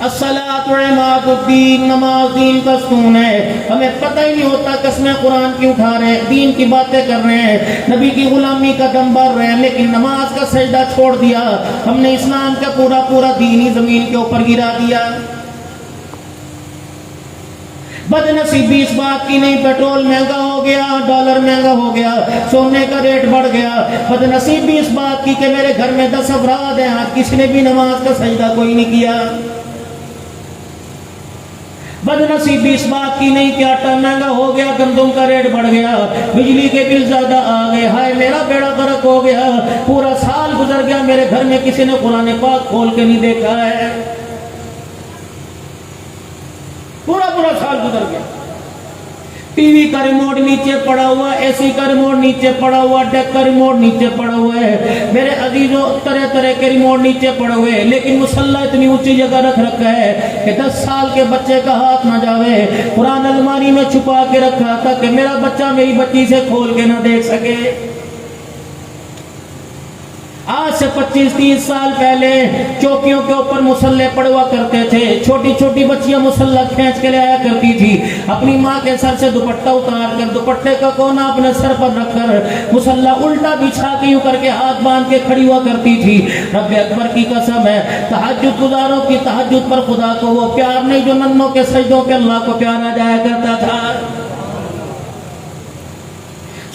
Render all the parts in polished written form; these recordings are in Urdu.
الصلاۃ عماد الدین، نماز دین کا ستون ہے. ہمیں پتہ ہی نہیں ہوتا قسمیں قرآن کی اٹھا رہے ہیں، دین کی باتیں کر رہے ہیں، نبی کی غلامی کا دم بھر رہے ہیں، لیکن نماز کا سجدہ چھوڑ دیا. ہم نے اسلام کا پورا پورا دین ہی زمین کے اوپر گرا دیا. بد نصیبی اس بات کی نہیں، پیٹرول مہنگا ہو گیا، ڈالر مہنگا ہو گیا، سونے کا ریٹ بڑھ گیا. بد نصیبی اس بات کی کہ میرے گھر میں 10 افراد ہیں، آج کسی نے بھی نماز کا سجدہ کوئی نہیں کیا. بد نصیبی اس بات کی نہیں کہ آٹا مہنگا ہو گیا، گندم کا ریٹ بڑھ گیا، بجلی کے بل زیادہ آ گئے، ہائے میرا بیڑا غرق ہو گیا، پورا سال گزر گیا، میرے گھر میں کسی نے قرآن پاک کھول کے نہیں دیکھا ہے. پورا سال گزر گیا. ٹی وی کا ریموٹ نیچے پڑا ہوا، اے سی کا ریموٹ نیچے پڑا ہوا، ڈیک کا ریموٹ نیچے پڑا ہوا ہے، میرے عزیزوں طرح طرح کے ریموٹ نیچے پڑے ہوئے ہیں، لیکن مصلی اتنی اونچی جگہ رکھ رکھا ہے کہ 10 سال کے بچے کا ہاتھ نہ جاوے. قرآن الماری میں چھپا کے رکھا تھا کہ میرا بچہ میری بچی سے کھول کے نہ دیکھ سکے. آج سے 25-30 سال پہلے چوکیوں کے اوپر مصلے پڑوا کرتے تھے، چھوٹی چھوٹی بچیاں مصلہ کھینچ کے لے آیا کرتی تھی، اپنی ماں کے سر سے دوپٹہ اتار کر دوپٹے کا کونا اپنے سر پر رکھ کر مصلہ الٹا بچھا کے یوں کر کے ہاتھ باندھ کے کھڑی ہوا کرتی تھی. رب اکبر کی قسم ہے، تہجد گزاروں کی تہجد پر خدا کو وہ پیار نہیں جو ننوں کے سجدوں کے اللہ کو پیار آ جایا کرتا تھا.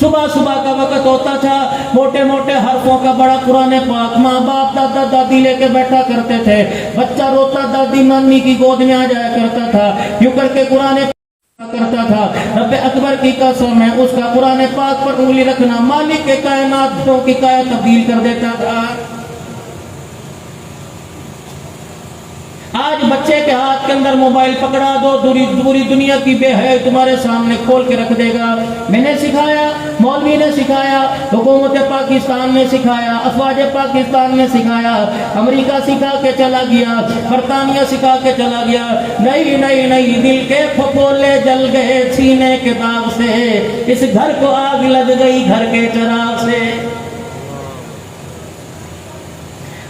صبح کا وقت ہوتا تھا، موٹے موٹے حرفوں کا بڑا قرآن پاک ماں باپ دادا دادی لے کے بیٹھا کرتے تھے، بچہ روتا دادی نانی کی گود میں آ جایا کرتا تھا، یوں کر کے قرآن کرتا تھا. رب اکبر کی قسم ہے، اس کا قرآن پاک پر انگلی رکھنا مالک کے کائنات کی کائنات تبدیل کر دیتا تھا. آج بچے کے ہاتھ کے اندر موبائل پکڑا دو، پوری دنیا کی بے حیائی تمہارے سامنے کھول کے رکھ دے گا. میں نے سکھایا، مولوی نے سکھایا، حکومت پاکستان نے سکھایا، افواج پاکستان نے سکھایا، امریکہ سکھا کے چلا گیا، برطانیہ سکھا کے چلا گیا. نہیں دل کے پھپھولے جل گئے سینے کے داغ سے، اس گھر کو آگ لگ گئی گھر کے چراغ سے.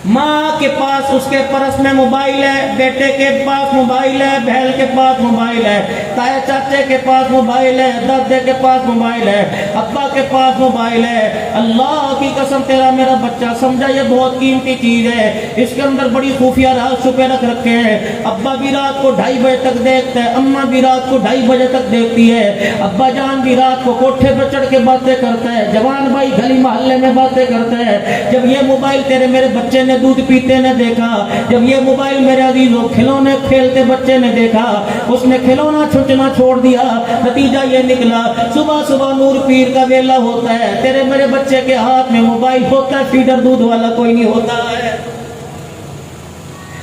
ماں کے پاس اس کے پرس میں موبائل ہے، بیٹے کے پاس موبائل ہے، بہن کے پاس موبائل ہے، تائے چاچے کے پاس موبائل ہے، دادے کے پاس موبائل ہے، ابا کے پاس موبائل ہے. اللہ کی قسم تیرا میرا بچہ سمجھا یہ بہت قیمتی چیز ہے، اس کے اندر بڑی خفیہ راز چھپے رکھ رکھے ہیں. ابا بھی رات کو 2:30 بجے تک دیکھتا ہے، اماں بھی رات کو 2:30 بجے تک دیکھتی ہے، ابا جان بھی رات کو کوٹھے پہ چڑھ کے باتیں کرتا ہے، جوان بھائی گلی محلے میں باتیں کرتا ہے. جب یہ موبائل تیرے میرے بچے نے دودھ پیتے نے دیکھا، جب یہ موبائل میرے عزیزوں کھلونے کھیلتے بچے نے دیکھا، اس نے کھلونا چھوٹنا چھوڑ دیا. نتیجہ یہ نکلا صبح نور پیر کا ویلا ہوتا ہے، تیرے میرے بچے کے ہاتھ میں موبائل ہوتا ہے، فیڈر دودھ والا کوئی نہیں ہوتا ہے.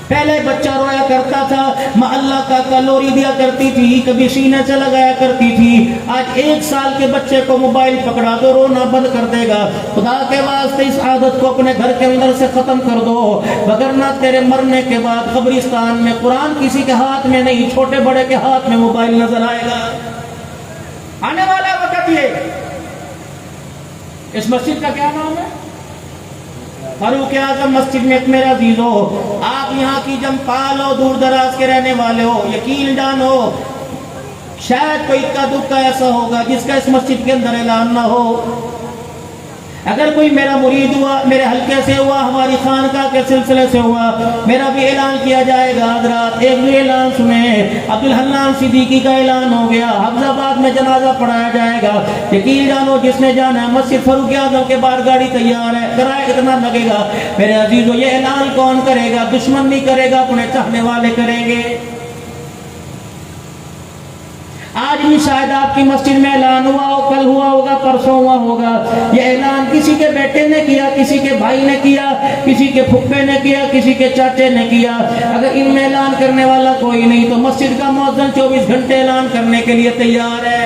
پہلے بچہ رویا کرتا تھا، ماں اللہ کا کلوری دیا کرتی تھی، کبھی سینے سے لگایا کرتی تھی. آج 1 سال کے بچے کو موبائل پکڑا دو رونا بند کر دے گا. خدا کے واسطے اس عادت کو اپنے گھر کے اندر سے ختم کر دو، وگرنہ تیرے مرنے کے بعد قبرستان میں قرآن کسی کے ہاتھ میں نہیں، چھوٹے بڑے کے ہاتھ میں موبائل نظر آئے گا. آنے والا وقت یہ. اس مسجد کا کیا نام ہے؟ فاروق اعظم مسجد میں. میرے عزیزو، آپ یہاں کی جمپال ہو، دور دراز کے رہنے والے ہو، یقین جانو شاید کوئی اکا دکا ایسا ہوگا جس کا اس مسجد کے اندر اعلان نہ ہو. اگر کوئی میرا مرید ہوا، میرے حلقے سے ہوا، ہماری خانقاہ کے سلسلے سے ہوا، میرا بھی اعلان کیا جائے گا. حضرات ایک بھی اعلان سنیں، عبدالحنان صدیقی کا اعلان ہو گیا، حفظ آباد میں جنازہ پڑھایا جائے گا. یقین جانو جس نے جانا ہے مسجد فاروق اعظم کے باہر گاڑی تیار ہے، کرایہ کتنا لگے گا؟ میرے عزیزو یہ اعلان کون کرے گا؟ دشمن نہیں کرے گا، اپنے چاہنے والے کریں گے. آج بھی شاید آپ کی مسجد میں اعلان ہوا ہو، کل ہوا ہوگا، پرسوں ہوا ہوگا. یہ اعلان کسی کے بیٹے نے کیا، کسی کے بھائی نے کیا، کسی کے پھپھے نے کیا، کسی کے چاچے نے کیا. اگر ان میں اعلان کرنے والا کوئی نہیں تو مسجد کا مؤذن 24 گھنٹے اعلان کرنے کے لیے تیار ہے.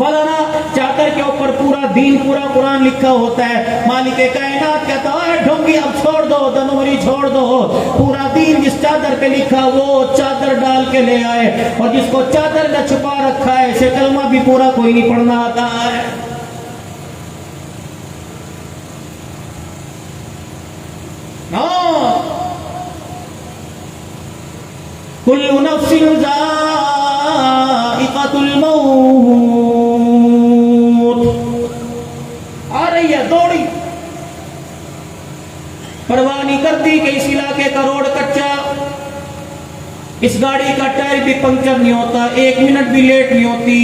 مولانا چادر کے اوپر پورا دین پورا قرآن لکھا ہوتا ہے، مالک کائنات کہتا ہے ڈھونگی اب چھوڑ دو، دنوری چھوڑ دو، پورا دین جس چادر پہ لکھا وہ چادر ڈال کے لے آئے، اور جس کو چادر میں چھپا رکھا ہے اسے کلمہ بھی پورا کوئی نہیں پڑھنا آتا ہے۔ کل نفس ذائقۃ الموت، آ رہی ہے دوڑی، پرواہ نہیں کرتی کہ اس علاقے کا روڈ کچا، اس گاڑی کا ٹائر بھی پنکچر نہیں ہوتا، 1 منٹ بھی لیٹ نہیں ہوتی،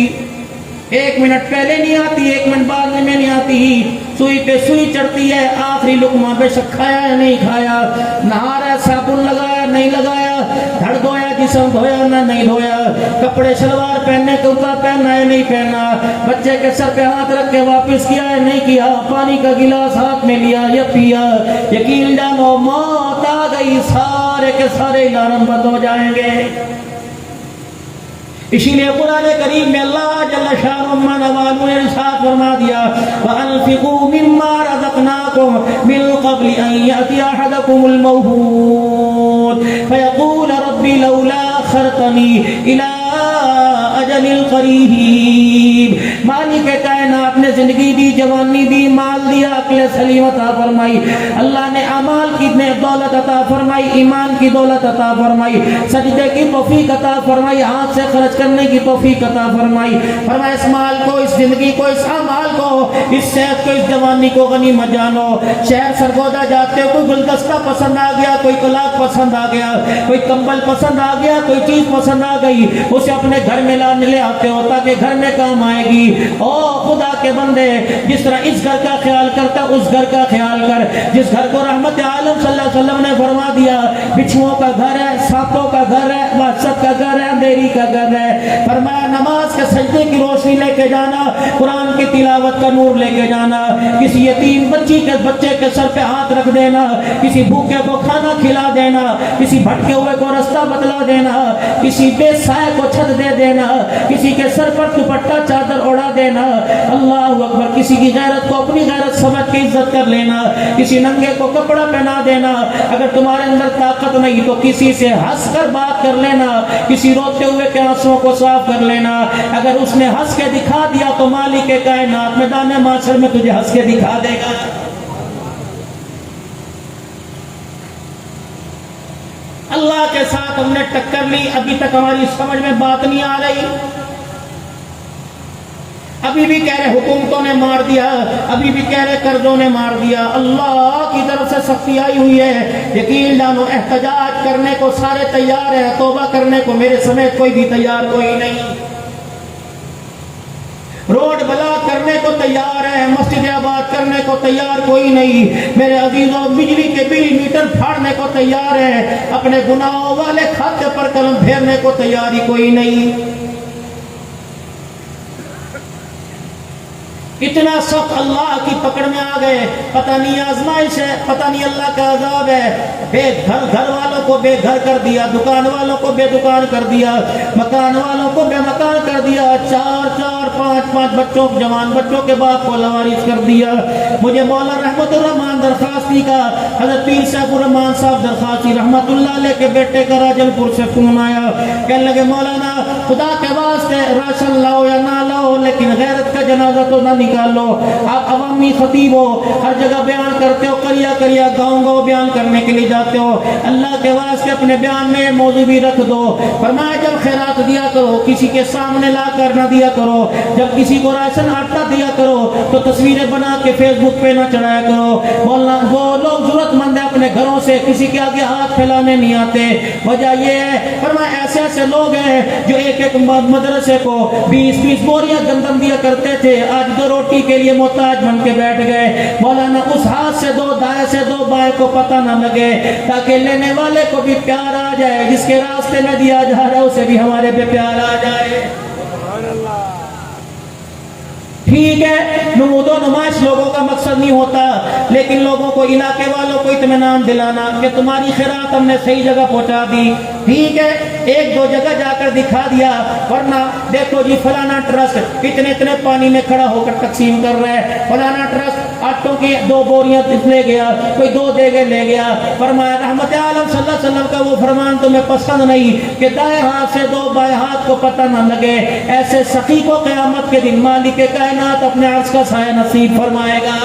1 منٹ پہلے نہیں آتی، 1 منٹ بعد میں نہیں آتی، سوئی پہ سوئی چڑھتی ہے، آخری لقمہ بے شک کھایا ہے نہیں کھایا، نہا رہا ہے صابن لگایا نہیں لگایا، دھڑ دھویا جسم دھویا نہ نہیں دھویا، کپڑے شلوار پہننے کرتا پہنا ہے نہیں پہنا، بچے کے سر پہ ہاتھ رکھ کے واپس کیا ہے نہیں کیا، پانی کا گلاس ہاتھ میں لیا یا پیا، یقین جانو موت آ گئی، سارے کے سارے الارم بند ہو جائیں گے۔ اسی لیے قرآن کریم میں اللہ جل شانہ نے ارشاد فرما دیا وَأَنفِقُوا مِمَّا رَزَقْنَاكُمْ مِن قَبْلِ أَن يَأْتِيَ أَحَدَكُمُ الْمَوْتُ فَيَقُولَ رَبِّ لَوْلَا أَخَّرْتَنِي إِلَىٰ أَجَلٍ قَرِيبٍ۔ مالک کائنات نے زندگی دی، جوانی دی، مال دیا، عقل سلیم عطا فرمائی، اللہ نے اعمال کی دولت عطا فرمائی، ایمان کی دولت عطا فرمائی، سجدے کی توفیق عطا فرمائی، ہاتھ سے خرچ کرنے کی توفیق عطا فرمائی، فرمایا اس مال کو، اس زندگی کو، اس اعمال کو، اس صحت کو، اس جوانی کو غنیمت جانو۔ شہر سرگودا جاتے ہو، کوئی گلدستہ پسند آ گیا، کوئی کلاک پسند آ گیا، کوئی کمبل پسند آ گیا، کوئی چیز پسند آ گئی، اسے اپنے گھر میں لانے لے آتے ہو تاکہ گھر میں کام آئے گی۔ او خدا کے بندے، جس طرح اس گھر کا خیال کرتا اس گھر کا خیال کر، جس گھر کو رحمت عالم صلی اللہ علیہ وسلم نے فرما دیا بچھوؤں کا گھر ہے، سانپوں کا گھر ہے، وحشت کا گھر ہے، اندھیری کا گھر ہے، فرمایا نماز کے سجدے کی روشنی لے کے جانا، قرآن کی تلاوت کا نور لے کے جانا، کسی یتیم بچے کے سر پہ ہاتھ رکھ دینا، کسی بھوکے کو کھانا کھلا دینا، کسی بھٹکے ہوئے کو رستہ بتلا دینا، کسی بے سائے کو چھت دے دینا، کسی کے سر پر دوپٹہ چادر اڑا دینا، اللہ اکبر، کسی کی غیرت کو اپنی غیرت سمجھ کے عزت کر لینا، کسی ننگے کو کپڑا پہنا دینا، اگر تمہارے اندر طاقت نہیں تو کسی سے ہنس کر بات کر لینا، کسی روتے ہوئے کے آنسوؤں کو صاف کر لینا، اگر اس نے ہنس کے دکھا دیا تو مالک کائنات میدان محشر میں تجھے ہنس کے دکھا دے گا۔ اللہ کے ساتھ ہم نے ٹکر لی، ابھی تک ہماری سمجھ میں بات نہیں آ رہی، ابھی بھی کہہ رہے حکومتوں نے مار دیا، ابھی بھی کہہ رہے قرضوں نے مار دیا، اللہ کی طرف سے سختی آئی ہوئی ہے، یقین جانو احتجاج کرنے کو سارے تیار ہیں، توبہ کرنے کو میرے سمیت کوئی بھی تیار کوئی نہیں، روڈ بلاک کرنے کو تیار ہے، مسجد آباد کرنے کو تیار کوئی نہیں، میرے عزیزوں بجلی کے بل میٹر پھاڑنے کو تیار ہے، اپنے گناہوں والے کھاتے پر قلم پھیرنے کو تیاری کوئی نہیں۔ اتنا سخت اللہ کی پکڑ میں آ گئے، پتہ نہیں آزمائش ہے، پتہ نہیں اللہ کا عذاب ہے، گھر والوں کو بے گھر کر دیا، دکان والوں کو بے دکان کر دیا، مکان والوں کو بے مکان کر دیا، 4-4 5-5 بچوں جوان بچوں کے باپ کو لاوارث کر دیا۔ مجھے مولا رحمت الرحمان درخواستی کا حضرت پیر سیف الرحمان صاحب درخواستی رحمت اللہ علیہ کے بیٹے کا راجل پور سے فون آیا، کہنے لگے مولانا خدا کے واسطے راشن لاؤ یا نہ لاؤ لیکن غیرت کا جنازہ تو نہ نکالو، آپ عوامی خطیب ہو، ہر جگہ بیان کرتے ہو، کریا گاؤں بیان کرنے کے لیے جاتے ہو، اللہ کے واسطے اپنے بیان میں موضوع بھی رکھ دو، فرمایا جب خیرات دیا کرو کسی کے سامنے لا کر نہ دیا کرو، جب کسی کو راشن آٹا دیا کرو تو تصویریں بنا کے فیس بک پہ نہ چڑھایا کرو، بولنا وہ لوگ ضرورت مند ہے اپنے گھروں سے کسی کے آگے ہاتھ پھیلانے نہیں آتے، وجہ یہ ہے فرمایا ایسے لوگ ہیں جو ایک مدرسے کو 20 بوریاں گندم دیا کرتے تھے، آج 2 روٹی کے لیے محتاج بن کے بیٹھ گئے، مولانا اس ہاتھ سے 2 دائیں سے 2 بائیں کو پتہ نہ لگے تاکہ لینے والے کو بھی پیار آ جائے، جس کے راستے میں دیا جا رہا ہے اسے بھی ہمارے پہ پیار آ جائے۔ ٹھیک ہے نمود و نمائش لوگوں کا مقصد نہیں ہوتا، لیکن لوگوں کو، علاقے والوں کو اطمینان دلانا کہ تمہاری خیرات ہم نے صحیح جگہ پہنچا دی، ٹھیک ہے ایک دو جگہ جا کر دکھا دیا، ورنہ دیکھو جی فلانا ٹرسٹ اتنے پانی میں کھڑا ہو کر تقسیم کر رہا ہے، فلانا ٹرسٹ آٹوں کی 2 بوریاں لے گیا، کوئی 2 دیگے لے گیا۔ فرمایا رحمت عالم صلی اللہ علیہ وسلم کا وہ فرمان تمہیں پسند نہیں کہ دائیں ہاتھ سے 2 بائیں ہاتھ کو پتہ نہ لگے، ایسے سخی کو قیامت کے دن مالک کائنات اپنے عرش کا سایہ نصیب فرمائے گا۔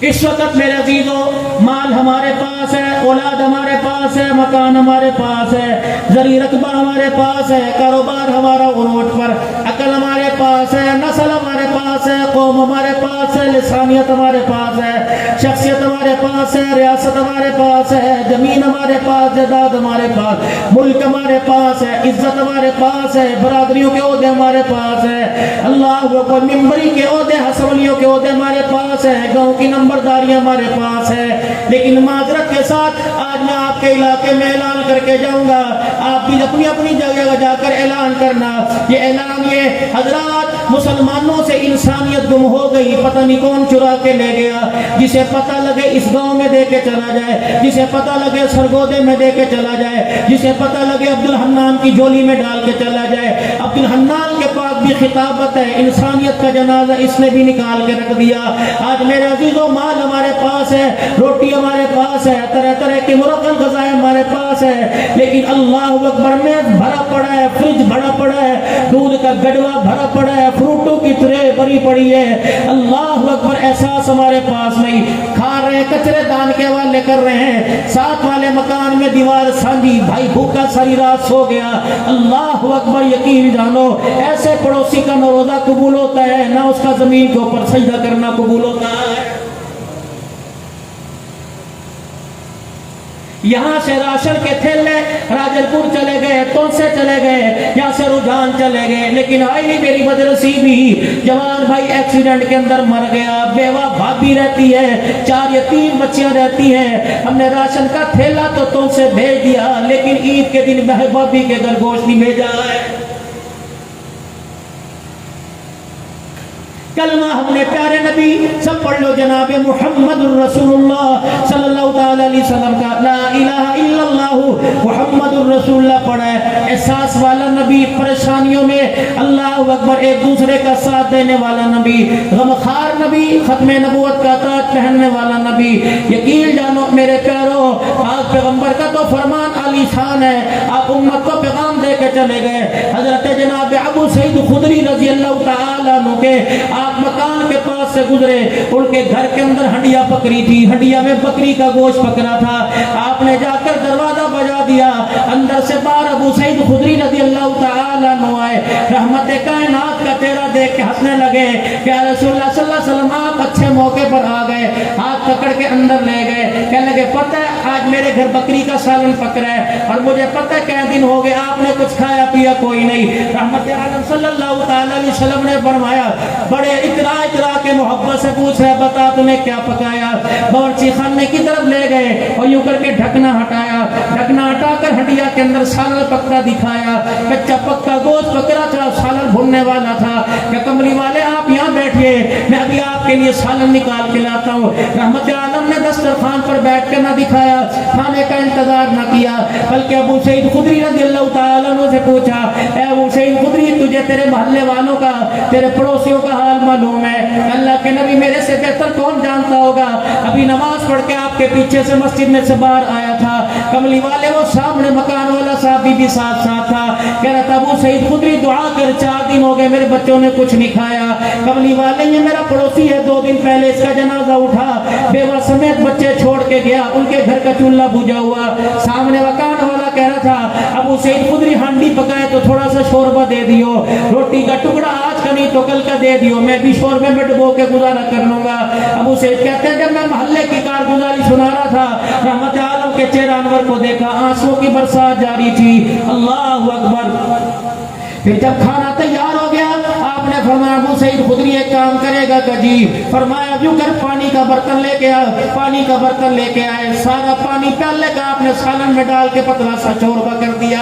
اس وقت میرے عزیزو مال ہمارے پاس ہے، اولاد ہمارے پاس ہے، مکان ہمارے پاس ہے، زرعی رقبہ ہمارے پاس ہے، کاروبار ہمارا عروج پر، عقل ہمارے پاس ہے، نسل ہمارے پاس ہے، قوم ہمارے پاس ہے، لسانیت ہمارے پاس ہے، شخصیت ہمارے پاس ہے، ریاست ہمارے پاس ہے، زمین ہمارے پاس، جائیداد ہمارے پاس، ملک ہمارے پاس ہے، عزت ہمارے پاس ہے، برادریوں کے عہدے ہمارے پاس ہے، اللہ کو ممبری کے عہدے، حسولیوں کے عہدے ہمارے پاس ہے، گاؤں کی نمبرداریاں ہمارے پاس ہے، لیکن معذرت کے ساتھ آج میں آپ کے علاقے میں اعلان کر کے جاؤں گا، آپ بھی اپنی اپنی جگہ جا کر اعلان کرنا، یہ اعلان یہ حضرات مسلمانوں سے انسانیت گم ہو گئی، پتہ نہیں کون چرا کے لے گیا، جسے پتہ لگے اس گاؤں میں دے کے چلا جائے، جسے پتہ لگے سرگودے میں دے کے چلا جائے، جسے پتہ لگے عبدالحنان کی جھولی میں ڈال کے چلا جائے۔ عبدالحنان کے پاس بھی خطابت ہے، انسانیت کا جنازہ اس نے بھی نکال کے رکھ دیا۔ آج میرے عزیزوں مال ہمارے پاس ہے، روٹی ہمارے پاس ہے، طرح طرح کی مرکب غذائیں ہمارے پاس ہے، لیکن اللہ اکبر میں بھرا پڑا ہے، فریج بھرا پڑا ہے، دودھ کا گڑوا بھرا پڑا ہے، فروٹوں کی ٹرے بھری پڑی ہے، اللہ اکبر احساس ہمارے پاس نہیں، کھا رہے ہیں کچرے دان کے حوالے کر رہے ہیں، ساتھ والے مکان میں دیوار سانجی، بھائی بھوکا ساری رات سو گیا، اللہ اکبر یقین جانو ایسے پڑوسی کا نہ روزہ قبول ہوتا ہے نہ اس کا زمین کے اوپر سجدہ کرنا قبول ہوتا ہے۔ یہاں سے راشن کے تھیلے راجل پور چلے گئے، تونسے چلے گئے، یہاں سے رجحان چلے گئے، لیکن آئی میری بدنصیبی جوان بھائی ایکسیڈنٹ کے اندر مر گیا، بیوہ بھابی رہتی ہے، 4 یتیم بچیاں رہتی ہیں، ہم نے راشن کا تھیلا تو تونسے بھیج دیا، لیکن عید کے دن بھابی کے گھر گوشت نہیں بھیجا ہے۔ کلمہ ہم نے پیارے نبی سب پڑھ لو جناب محمد الرسول اللہ صلی اللہ تعالی علیہ وسلم کا، لا الہ الا اللہ محمد الرسول اللہ پڑھا ہے، احساس والا نبی، پریشانیوں میں اللہ اکبر ایک دوسرے کا ساتھ دینے والا نبی، غمخوار نبی، ختم نبوت کا تاج پہننے والا نبی۔ یقین جانو میرے پیارو آج پیغمبر کا تو فرمان عالی شان ہے، آپ امت کو پیغام دے کے چلے گئے۔ حضرت جناب ابو سعید خدری رضی اللہ تعالی عنہ کے آپ مکان کے پاس سے گزرے، ان کے گھر کے اندر ہنڈیا پکڑی تھی، ہنڈیا میں بکری کا گوشت پکڑا تھا، آپ نے جا کر دروازہ بجا دیا، اندر سے باہر ابو سعید خدری رضی اللہ تعالی عنہ آئے، رحمت کائنات کا چہرہ دیکھ کے ہنسنے لگے کہ یا رسول اللہ صلی اللہ علیہ وسلم آپ اچھے موقع پر آ گئے، ہاتھ پکڑ کے اندر لے گئے، کہنے لگے پتہ ہے آج میرے گھر بکری کا سالن پکڑا ہے اور مجھے پتہ ہے کئی دن ہو گئے آپ نے کچھ کھایا پیا کوئی نہیں۔ رحمت عالم صلی اللہ تعالی علیہ وسلم نے فرمایا، بڑے اترا کے محبت سے پوچھ رہے بتا تمہیں کیا پکایا، باورچی خانے کی طرف لے گئے اور یوں کر کے ڈھکنا ہٹایا، ڈھکنا ہٹا کر ہنڈیا کے اندر سالن پکا دکھایا، کچا پکا گوشت پکڑا تھا، سالن بھوننے والا تھا، کہ کملی والے آپ یہاں بیٹھئے میں ابھی آپ کے لیے سالن نکال کے لاتا ہوں۔ رحمت عالم نے دسترخوان پر بیٹھ کے نہ دکھایا، کھانے کا انتظار نہ کیا، بلکہ ابو سعید خدری رضی اللہ تعالیٰ عنہ سے پوچھا، اے ابو سعید خدری تجھے تیرے محلے والوں کا، تیرے پڑوسیوں کا حال معلوم ہے؟ اللہ کے نبی میرے سے بہتر کون جانتا ہوگا، ابھی نماز پڑھ کے آپ کے پیچھے سے مسجد میں سے باہر آیا تھا، کملی والے وہ سامنے مکان والا صاحب بھی ساتھ تھا، کہہ رہا تھا ابو سعید خدری دعا کر 4 دن ہو گئے میرے بچوں نے کچھ نہیں کھایا، کملی والے یہ میرا پڑوسی ہے، 2 دن پہلے اس کا جنازہ اٹھا، بیوہ سمیت بچے چھوڑ کے گیا، ان کے گھر کا چولہا بجھا ہوا، سامنے مکان والا کہہ رہا تھا ابو سعید خدری ہانڈی پکائے تو تھوڑا سا شوربہ دے دیو، روٹی کا ٹکڑا آج کا نہیں تو کل کا دے دیو، میں بھی شوربے میں ڈبو کے گزارا کر لوں گا۔ ابو سعید کہتے ہیں جب میں محلے کی کارگزاری سنا رہا تھا، رحمت عالم کے چہرہ انور کو دیکھا، آنسوں کی برسات جاری تھی، اللہ اکبر۔ پھر جب کھانا تیار ہو گیا آپ نے فرمایا ابو سعید خدری ایک کام کرے گا کہ جی، فرمایا یوں کر پانی کا برتن لے کے آ، پانی کا برتن لے کے آئے، سارا پانی پیالے کا آپ نے سالن میں ڈال کے پتلا سا شوربہ کر دیا۔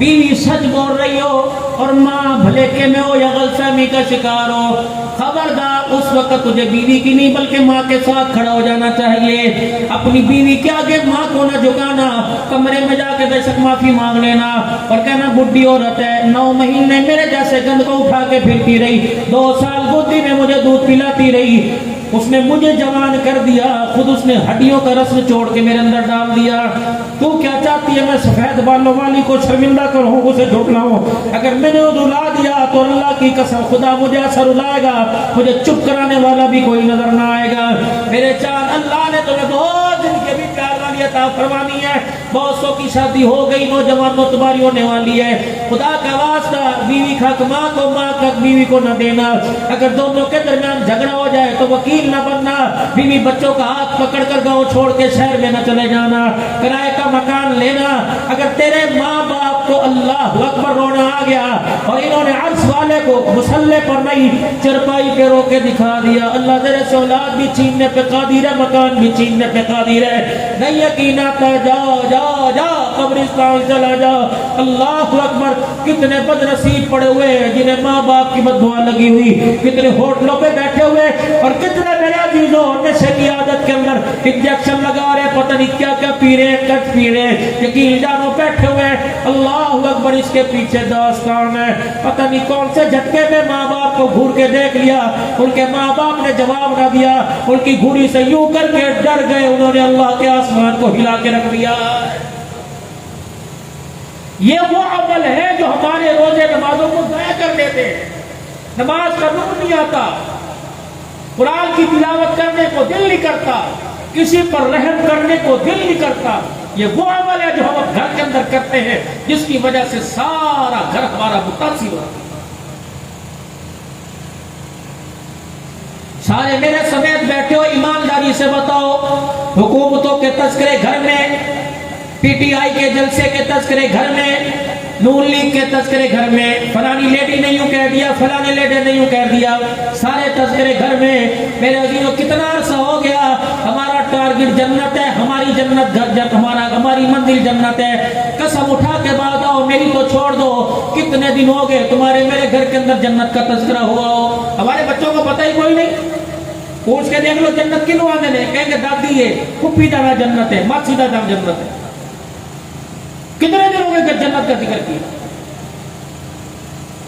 بیوی سچ بول رہی ہو اور ماں بھلیکے میں ہو یا غلط فہمی کا شکار ہو، خبردار اس وقت تجھے بیوی کی نہیں بلکہ ماں کے ساتھ کھڑا ہو جانا چاہیے۔ اپنی بیوی کے آگے ماں کو نہ جھکانا، کمرے میں جا کے بے شک معافی مانگ لینا اور کہنا بڈھی عورت ہے، 9 مہینے میرے جیسے گند کو اٹھا کے پھرتی رہی، 2 سال گودی میں مجھے دودھ پلاتی رہی، اس نے مجھے جوان کر دیا، خود اس نے ہڈیوں کا رس چھوڑ کے میرے اندر ڈال دیا۔ تو کیا چاہتی ہے میں سفید بالوں والی کو شرمندہ کروں، اسے جھٹلاؤں؟ اگر میں نے رلا دیا تو اللہ کی قسم خدا مجھے اثر رلائے گا، مجھے چپ کرانے والا بھی کوئی نظر نہ آئے گا۔ میرے چاند اللہ نے تمہیں بہت دن کے بھی پیار والی عطا فرمانی ہے، بہت سو کی شادی ہو گئی، نوجوان معتباری ہونے والی ہے، خدا کا واسطہ بیوی کا حق ماں کو، ماں کا حق بیوی کو نہ دینا۔ اگر دونوں کے درمیان جھگڑا ہو جائے تو وکیل نہ بننا، بیوی بچوں کا ہاتھ پکڑ کر گاؤں چھوڑ کے شہر میں نہ چلے جانا، کرائے کا مکان لینا۔ اگر تیرے ماں باپ کو اللہ اکبر رونا آ گیا اور انہوں نے عرش والے کو مسلح پر نہیں چرپائی پہ رو کے دکھا دیا، اللہ تیرے سے اولاد بھی چھیننے پہ قادر ہے، مکان بھی چھیننے پہ قادر ہے۔ نہیں یقین آتا جا جا جا قبرستان چلا جا۔ اللہ اکبر، کتنے بد نصیب پڑے ہوئے ہیں جنہیں ماں باپ کی بددعا لگی ہوئی، کتنے ہوٹلوں پہ بیٹھے ہوئے اور کتنے میرے عزیزوں نشے کی عادت کے اندر انجیکشن لگا رہے، پتہ نہیں کیا کیا پی رہے، کٹ پی رہے، یقین جانو بیٹھے ہوئے۔ اللہ اکبر، اس کے پیچھے داستان ہے، پتہ نہیں کون سے جھٹکے میں ماں باپ کو گھور کے دیکھ لیا، ان کے ماں باپ نے جواب نہ دیا، ان کی گھوڑی سے یوں کر کے ڈر گئے، انہوں نے اللہ کے آسمان کو ہلا کے رکھ دیا۔ یہ وہ عمل ہے جو ہمارے روزے نمازوں کو ضائع کر دیتے ہیں۔ نماز کا نور نہیں آتا، قرآن کی تلاوت کرنے کو دل نہیں کرتا، کسی پر رحم کرنے کو دل نہیں کرتا۔ یہ وہ عمل ہے جو ہم گھر کے اندر کرتے ہیں جس کی وجہ سے سارا گھر ہمارا متاثر ہوتا ہے۔ سارے میرے سمیت بیٹھے ہو، ایمانداری سے بتاؤ، حکومتوں کے تذکرے گھر میں، پی ٹی آئی کے جلسے کے تذکرے گھر میں، نون لیگ کے تذکرے گھر میں، فلانی لیڈی نے یوں کہہ دیا، فلانے لیڈی نے یوں کہہ دیا، سارے تذکرے گھر میں۔ میرے عزیزوں کتنا عرصہ ہو گیا، ہمارا ٹارگٹ جنت ہے، ہماری جنت گھر، ہماری منزل جنت ہے، قسم اٹھا کے بعد آؤ میری تو چھوڑ دو، کتنے دن ہو گئے تمہارے میرے گھر کے اندر جنت کا تذکرہ ہوا ہو؟ ہمارے بچوں کو پتہ ہی کوئی نہیں۔ پوچھ کے دیکھ لو جنت کنوں آنے نے، کہیں گے دادی ہے، پھپھی دادا جنت ہے، ماسی دادا جنت ہے۔ کتنے دن ہو گئے جنت کا ذکر کیا؟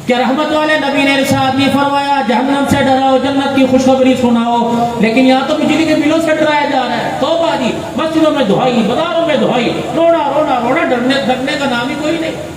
کہ رحمت والے نبی نے ارشاد نہیں فرمایا جہنم سے ڈراؤ، جنت کی خوشخبری سناؤ، لیکن یہاں تو بجلی کے بلوں سے ڈرایا جا رہا ہے۔ توبہ جی، مسجدوں میں دعائی، بازاروں میں دعائی، رونا رونا رونا، ڈرنے کا نام ہی کوئی نہیں۔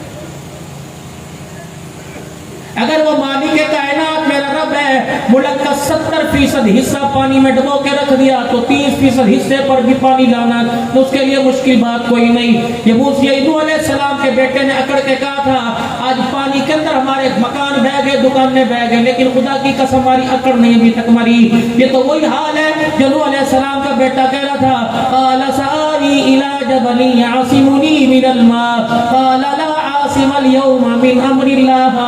اگر وہ مالک کائنات میرا رب ہے، ملک کا 70% حصہ پانی میں ڈبو کے رکھ دیا تو 30% حصے پر بھی پانی لانا تو اس کے لیے مشکل بات کوئی نہیں۔ یہ موسیٰ نوح علیہ السلام کے بیٹے نے اکڑ کے کہا تھا آج پانی کے اندر ہمارے مکان بہ گئے، دکانیں بہ گئے، لیکن خدا کی قسم ہماری اکڑ نہیں ابھی تک مری۔ یہ تو وہی حال ہے جو نوح علیہ السلام کا بیٹا کہہ رہا تھا، قال سآوی الی جبل یعصمنی من الماء قال لا عاصم اليوم من امر اللہ۔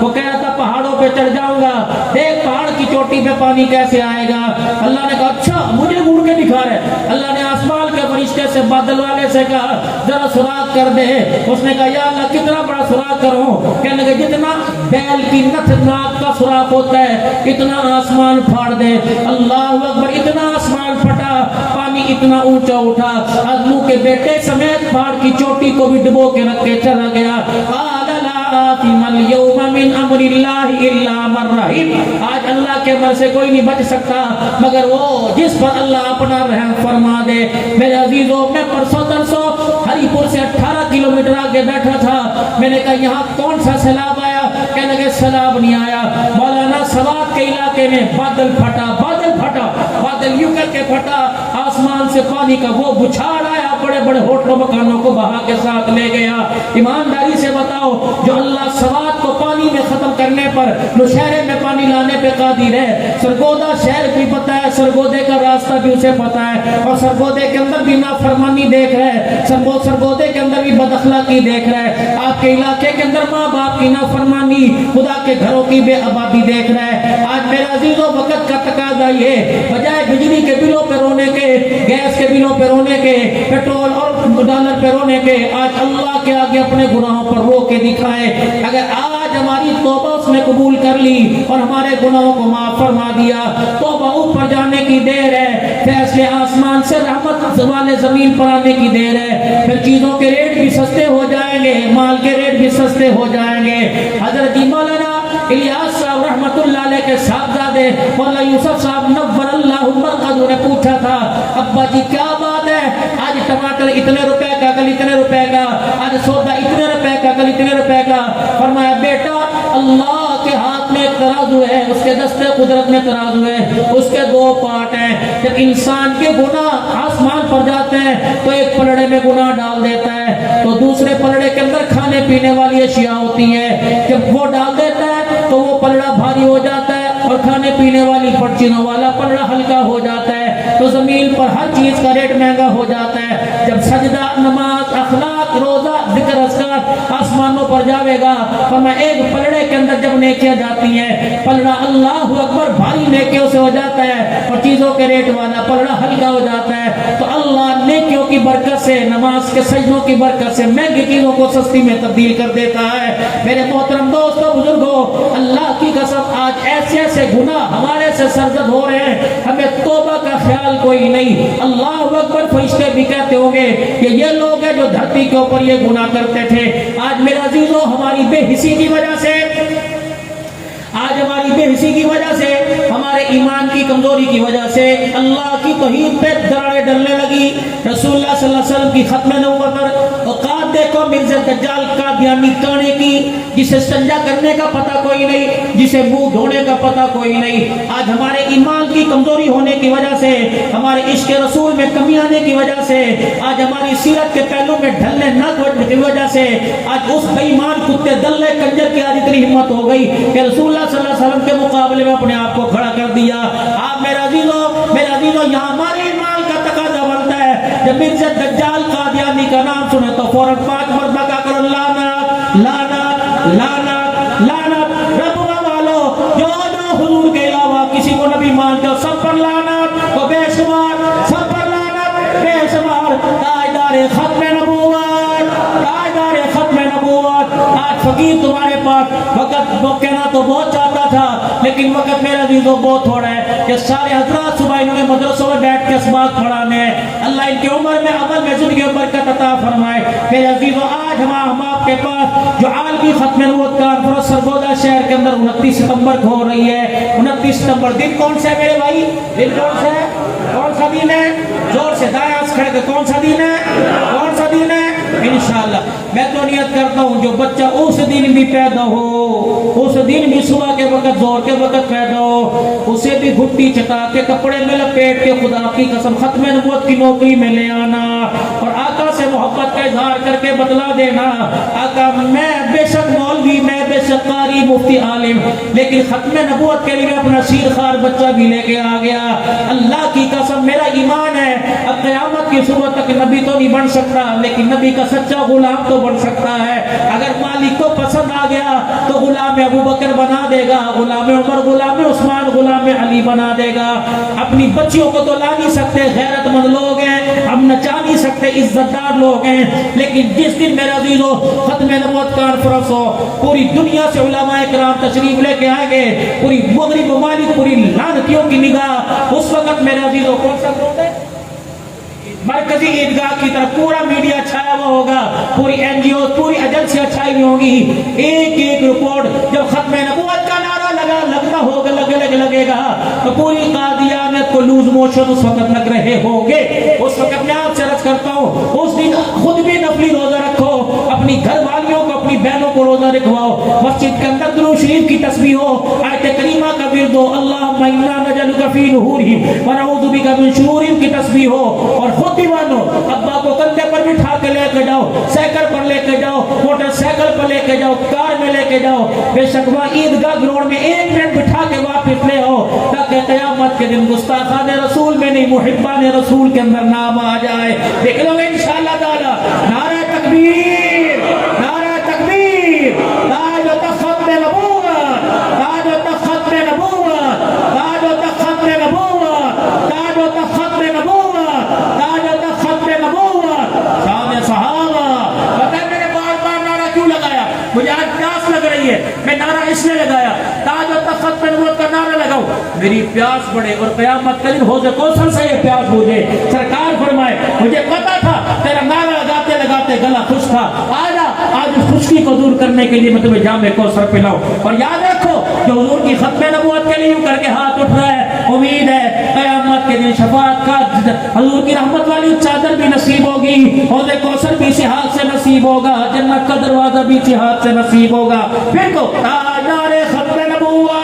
وہ کہہ رہا تھا پہاڑوں پہ چڑھ جاؤں گا، دیکھ پہاڑ کی چوٹی پہ پانی کیسے آئے گا۔ اللہ نے کہا اچھا مجھے گھوڑ کے دکھا رہے۔ اللہ نے آسمان کے فرشتے سے، بادل والے سے کہا ذرا سراغ کر دے۔ اس نے کہا یا اللہ کتنا بڑا سراغ کروں؟ کہنے لگے جتنا بیل کی نتھ ناک کا سراغ ہوتا ہے اتنا آسمان پھاڑ دے۔ اللہ اکبر، اتنا آسمان پھٹا، پانی اتنا اونچا اٹھا، آدموں کے بیٹے سمیت پہاڑ کی چوٹی کو بھی ڈبو کے رکھ کے چلا گیا۔ عاصم اليوم من امر اللہ الا من رحم۔ آج اللہ کے امر سے کوئی نہیں بچ سکتا مگر وہ جس پر اللہ اپنا رحم فرما دے۔ میرے عزیزوں، میں پرسوں ترسوں ہری پور سے 18 کلومیٹر آگے بیٹھا تھا، میں نے کہا یہاں کون سا سیلاب آیا؟ کہنے لگے سیلاب نہیں آیا، مولانا سوات کے علاقے میں بادل پھٹا، بادل پھٹا، بادل یوں کر کے پھٹا، آسمان سے پانی کا وہ بچھاڑ آیا، بڑے بڑے ہوٹلوں مکانوں کو بہا کے ساتھ لے گیا۔ ایمانداری سے بتاؤ، جو اللہ سوات کو پانی میں ختم کرنے پر نوشہرے میں پانی لانے پہ قادر ہے، سرگودا شہر بھی پتہ ہے، سرگودے کا راستہ بھی اسے پتہ ہے، اور سرگودے کے اندر بھی نافرمانی دیکھ رہا ہے، سرگودے کے اندر بھی بد اخلاقی دیکھ رہا ہے، آپ کے علاقے کے اندر ماں باپ کی نافرمانی، خدا کے گھروں کی بے آبادی دیکھ رہا ہے۔ آج میرے عزیزوں وقت کا تقاضا یہ، بجائے بجلی کے بلوں پہ رونے کے گیس کے بلوں پہ رونے کے، پیٹرول اور ڈالر پہ رونے کے، آج اللہ کے آگے اپنے گناہوں پر رو کے دکھائے۔ اگر آج ہماری توبہ اس نے قبول کر لی اور ہمارے گناہوں کو معاف فرما دیا، توبہ اوپر جانے کی دیر ہے، فیصلے آسمان سے رحمت والے زمین پر آنے کی دیر ہے، پھر چیزوں کے ریٹ بھی سستے ہو جائیں گے، مال کے ریٹ بھی سستے ہو جائیں گے۔ حضرت مولانا الیاس صاحب رحمت اللہ علیہ کے صاحبزادے مولانا یوسف صاحب نور اللہ مرقدہ نے پوچھا تھا، ابا جی کیا بات ہے، آج ٹماٹر اتنے روپے کا، کل اتنے روپے کا، آج سودا اتنے روپے کا، کل اتنے روپے کا۔ فرمایا بیٹا اللہ کے ہاتھ میں ایک ترازو ہے، اس کے دستے قدرت میں ترازو ہے، اس کے دو پارٹ ہیں۔ جب انسان کے گناہ آسمان پر جاتے ہیں تو ایک پلڑے میں گناہ ڈال دیتا ہے، تو دوسرے پلڑے کے اندر کھانے پینے والی اشیاء ہوتی ہیں، جب وہ ڈال دیتا ہے تو وہ پلڑا بھاری ہو جاتا ہے اور کھانے پینے والی پرچینوں والا پلڑا ہلکا ہو جاتا ہے، تو زمین پر ہر چیز کا ریٹ مہنگا ہو جاتا ہے۔ جب سجدہ، نماز، اخلاق، روزہ، ذکر اذکار آسمانوں پر جاوے گا، فرمایا ایک پلڑے کے اندر جب نیکیاں جاتی ہیں، پلڑا اللہ اکبر بھاری نیکیوں سے ہو جاتا ہے اور چیزوں کے ریٹ والا پلڑا ہلکا ہو جاتا ہے، تو اللہ نیکیوں کی برکت سے، نماز کے سجدوں کی برکت سے مہنگی چیزوں کو سستی میں تبدیل کر دیتا ہے۔ میرے محترم دوستو، بزرگوں، اللہ کی قسم آج ایسے ایسے گناہ ہمارے سے سرزد ہو رہے ہیں، ہمیں توبہ کا خیال کوئی نہیں۔ اللہ اکبر، فرشتے بھی کہتے ہوں گے کہ یہ لوگ ہیں جو دھرتی کے اوپر یہ گناہ کرتے تھے۔ آج میرے عزیزوں، ہماری بے حسی کی وجہ سے، آج ہماری بے حسی کی وجہ سے، ہمارے ایمان کی کمزوری کی وجہ سے اللہ کی توحید پہ دراڑیں ڈلنے لگی۔ رسول اللہ صلی اللہ علیہ وسلم کی ختم نبوت پر اوقات دیکھو مرزا دجال قادیانی کانے کی، جسے سجدہ کرنے کا پتہ کوئی نہیں، جسے منہ دھونے کا پتہ کوئی نہیں۔ آج ہمارے ایمان کی کمزوری ہونے کی وجہ سے، ہمارے عشق رسول میں کمی آنے کی وجہ سے، آج ہماری سیرت کے پہلو میں ڈھلنے نہ کی وجہ سے، آج اس بے ایمان کتے دلے کنجر کی آج اتنی ہمت ہو گئی کہ رسول اللہ صلی اللہ علیہ وسلم کے مقابلے میں اپنے آپ کو کھڑا کر دیا۔ آپ میرے عزیزوں، یہاں ہمارے ایمان کا تقاضا بنتا ہے، جب مرزا دجال قادیانی کا نام سنے تو فوراً 5 مرتبہ کا کرو لعنت لعنت لعنت لعنت۔ رب والو جو حضور کے علاوہ کسی کو نبی مانتے ہو سب پر لعنت، تو بے شمار سب پر لعنت، بے شمار تاجدار ختم نبوت، تاجدار ختم نبوت۔ آج فقیر تمہارے پاس وقت کہنا تو بہت چاہتا تھا، لیکن وقت میرے عزیزوں بہت تھوڑا ہے کہ سارے حضرات صبح انہوں نے مدرسوں میں بیٹھ کے اسباق پڑھانے ہیں۔ اللہ ان کی عمر میں، عمل میں، زندگی میں برکت عطا فرمائے۔ میرے عزیزوں، آج ہم آپ کے پاس جو عالمی ختم نبوت کانفرنس سرگودا شہر کے اندر 29 ستمبر کو ہو رہی ہے۔ 29 ستمبر دن کون سا ہے میرے بھائی؟ دن کون سا ہے؟ کون سا دن ہے؟ زور سے دائیں ہاتھ کھڑے کہ کون سا دن ہے؟ کون سا دن ہے؟ انشاءاللہ میں تو نیت کرتا ہوں جو بچہ اس دن بھی پیدا ہو، اس دن بھی صبح کے وقت، زور کے وقت پیدا ہو، اسے بھی گھٹی چٹا کے کپڑے میں لپیٹ کے خدا کی قسم ختم نبوت کی نوکری میں لے آنا اور آقا سے محبت کا اظہار کر کے بدلا دینا۔ آقا میں بے شک مولوی، میں بے شک قاری، مفتی، عالم، لیکن ختم نبوت کے لیے اپنا شیر خوار بچہ بھی لے کے آ گیا۔ اللہ کی قسم میرا ایمان ہے اب قیامت کی صبح تک نبی تو نہیں بن سکتا، لیکن نبی کا سچا غلام تو بن سکتا ہے۔ اگر مالک کو پسند آ گیا تو غلام ابو بکر بنا دے گا، غلام عمر، غلام عثمان، غلام علی بنا دے گا۔ اپنی بچیوں کو تو لا نہیں سکتے، غیرت مند لوگ ہیں، ہم نچا نہیں سکتے، عزت دار لوگ ہیں، لیکن جس دن میرے عزیزوں ختم نبوت کانفرنس ہو، پوری دنیا سے علماء کرام تشریف لے کے آئیں گے، پوری مغرب ممالک، پوری لعنتیوں کی نگاہ اس وقت میرے عزیزوں کون سا گروپ ہے؟ مرکزی عیدگاہ کی طرف پورا میڈیا چھایا ہوا ہوگا، پوری این جی او، پوری ایجنسیاں چھائی ہوئی ہوں گی۔ ایک ایک رپورٹ جب ختم نبوت کا نعرہ لگتا ہوگا، لگے گا تو پوری قادیانیت کو لوز موشن اس وقت لگ رہے ہوں گے۔ اس وقت میں آپ سے عرض کرتا ہوں، اس دن خود بھی نفلی روزہ رکھو، اپنی گھر والیوں کو، اپنی بہنوں کو روزہ رکھواؤ، مسجد کے اندر درود شریف کی تسبیح ہو، آیت کریمہ کا ورد ہو، اللہم انا نجعلک فی نحورہم ونعوذ بک من شرورہم کی تسبیح ہو، اور خود دیوانو ابا کو کندھے پر بٹھا کے لے کے جاؤ، سائیکل پر لے کے جاؤ، موٹر سائیکل پر لے کے جاؤ، کار میں لے کے جاؤ، بے شک وہاں عیدگاہ گراؤنڈ میں 1 منٹ بٹھا کے واپس لے آؤ، تاکہ قیامت کے دن گستاخان رسول میں نہیں، محبان رسول کے اندر نام آ جائے۔ دیکھ لو گے انشاءاللہ تعالی۔ نعرہ تکبیر، نعرہ تکبیر، تاج و تخت ختم نبوت، تاج و تخت ختم نبوت، تاج و تخت ختم نبوت، تاج و تخت ختم نبوت۔ رہی ہے، میں نعرہ اس نے لگایا تاج و تخت پہ نبوت کا نعرہ لگاؤں، میری پیاس بڑھے اور قیامت کے دن حوض کوثر سے یہ پیاس بجھے۔ سرکار فرمائے مجھے پتا تھا تیرا نعرہ لگاتے لگاتے گلا خشک تھا، آج اس خشکی کو دور کرنے کے لیے میں تمہیں جام کوثر پلاؤں۔ اور یاد رکھو جو حضور کی ختم نبوت کے لیے یوں کر کے ہاتھ اٹھ رہا ہے، امید ہے قیامت کے دن شفاعت کا حضور کی رحمت والی چادر بھی نصیب ہوگی، حوض کوثر بھی اسی ہاتھ سے نصیب ہوگا، جنت کا دروازہ بھی اسی ہاتھ سے نصیب ہوگا۔ پھر کو تاجدار ختم نبوت،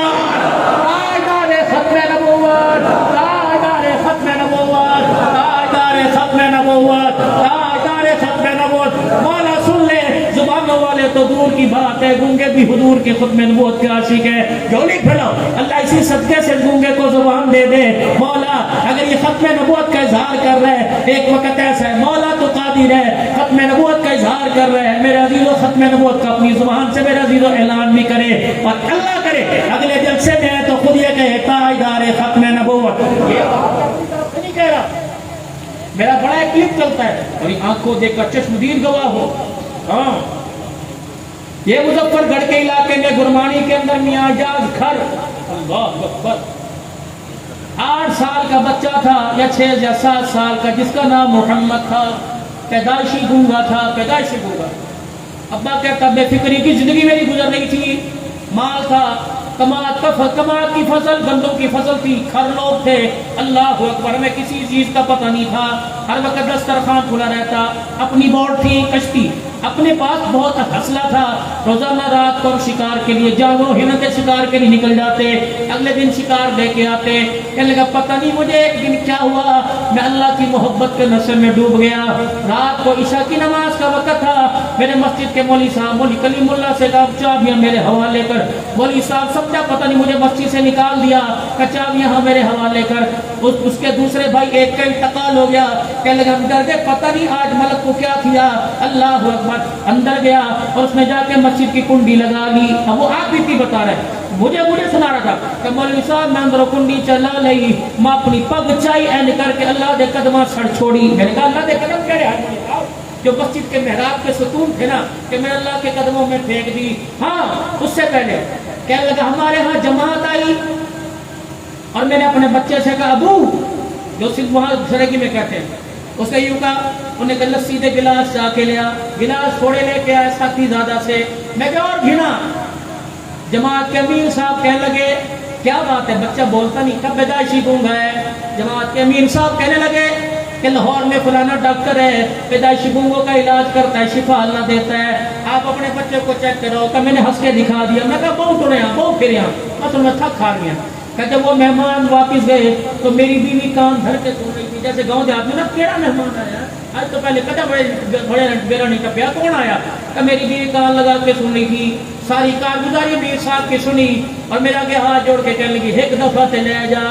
تاجدار ختم نبوت، تاجدار ختم نبوت، تاجدار ختم نبوت، تاجدار ختم نبوت۔ مولا سن لے، زبانوں والے تو دور کی بات ہے، گونگے بھی حضور کے ختم نبوت کے عاشق ہے۔ جھولی پھیلاؤ، اللہ اسی صدقے سے گونگے کو زبان دے دے۔ مولا اگر یہ ختم نبوت کا اظہار کر رہے ہیں، ایک وقت ایسا ہے مولا تو قادر ہے، ختم نبوت کا اظہار کر رہے ہیں، میرے عزیزو ختم نبوت کا اپنی زبان سے میرے عزیزو اعلان بھی کرے، اور اللہ کرے اگلے جلسے میں ہے تو خود یہ کہے تاجدار ختم نبوت۔ یہ بات نہیں کہہ رہا، میرا بڑا ایک کلپ چلتا ہے اور یہ آنکھ کو دیکھ کر چشمدید گواہ ہو۔ ہاں یہ مظفر گڑھ کے علاقے میں گرمانی کے اندر میاں جاز گھر، اللہ اکبر، 8 سال کا بچہ تھا یا 6 یا 7 سال کا، جس کا نام محمد تھا، پیدائشی گونگا تھا، پیدائشی گونگا۔ ابا کہتا بے فکری کی زندگی میری گزر رہی تھی، مال تھا، کماعت کی فصل، گندم کی فصل تھی، کھر لوگ تھے، اللہ اکبر، ہمیں کسی چیز کا پتہ نہیں تھا، ہر وقت دسترخوان کھلا رہتا، اپنی بوٹ تھی، کشتی، اپنے پاس بہت حوصلہ تھا، روزانہ رات کو شکار کے لیے جانوروں ہرن کے شکار کے لیے نکل جاتے، اگلے دن شکار لے کے آتے، کہنے لگا پتہ نہیں مجھے ایک دن کیا ہوا، میں اللہ کی محبت کے نشے میں ڈوب گیا، رات کو عشاء کی نماز کا وقت تھا، میرے مسجد کے مولوی صاحب مولوی کلیم اللہ سے کہا چابیاں میرے حوالے کر، مولوی صاحب سمجھا پتہ نہیں مجھے مسجد سے نکال دیا، کہ چابیاں ہاں میرے حوالے کر، اس کے دوسرے بھائی ایک کا انتقال ہو گیا، کہنے لگا ہم ڈر گئے پتہ نہیں آج ملک کو کیا کیا، اللہ اکبر، اندر گیا اور اس نے جا کے مسجد کی کنڈی لگا لی، اب وہ آپ بھی بتا رہے مجھے سنا رہا تھا کہ مولوی صاحب میں اندر کنڈی چلا لئی، میں اپنی پگ چائی این کر کے اللہ دے قدمہ سڑ چھوڑی، میں نے کہا اللہ دے قدم کہہ رہے ہیں جو مسجد کے محراب کے ستون تھے نا کہ میں اللہ کے قدموں میں پھینک دی، ہاں اس سے پہلے کہنے لگا ہمارے ہاں جماعت آئی اور میں نے اپنے بچے سے کہا ابو، جو صرف وہاں سرگی میں کہتے ہیں، اس نے یوں کہا، انہیں کہ لسی دے گلاس چاہ کے لیا، گلاس تھوڑے لے کے آئے ساتھی زیادہ سے، میں کہا اور گھنا، جماعت کے امیر صاحب کہنے لگے کیا بات ہے بچہ بولتا نہیں، کب پیدائشی گونگا ہے، جماعت کے امیر صاحب کہنے لگے کہ لاہور میں فلانا ڈاکٹر ہے، پیدائشی گونگوں کا علاج کرتا ہے، شفا اللہ دیتا ہے، آپ اپنے بچے کو چیک کرو، کہ میں نے ہنس کے دکھا دیا، میں کہا بہت اڑے ہیں بہت پھر یہاں، میں میں تھک کھا گیا، کہ جب وہ مہمان واپس گئے تو میری بیوی کان دھر کے سن رہی تھی، جیسے گاؤں دیہات میں نا کیڑا مہمان آیا، آج تو پہلے کدھا بڑے بیرا نہیں ٹپیا، کون آیا، کہ میری بیوی کان لگا کے سن رہی تھی، ساری کارگزاری میر صاحب کی سنی اور میرا کے ہاتھ جوڑ کے کہنے لگی ایک دفعہ تے لے جا،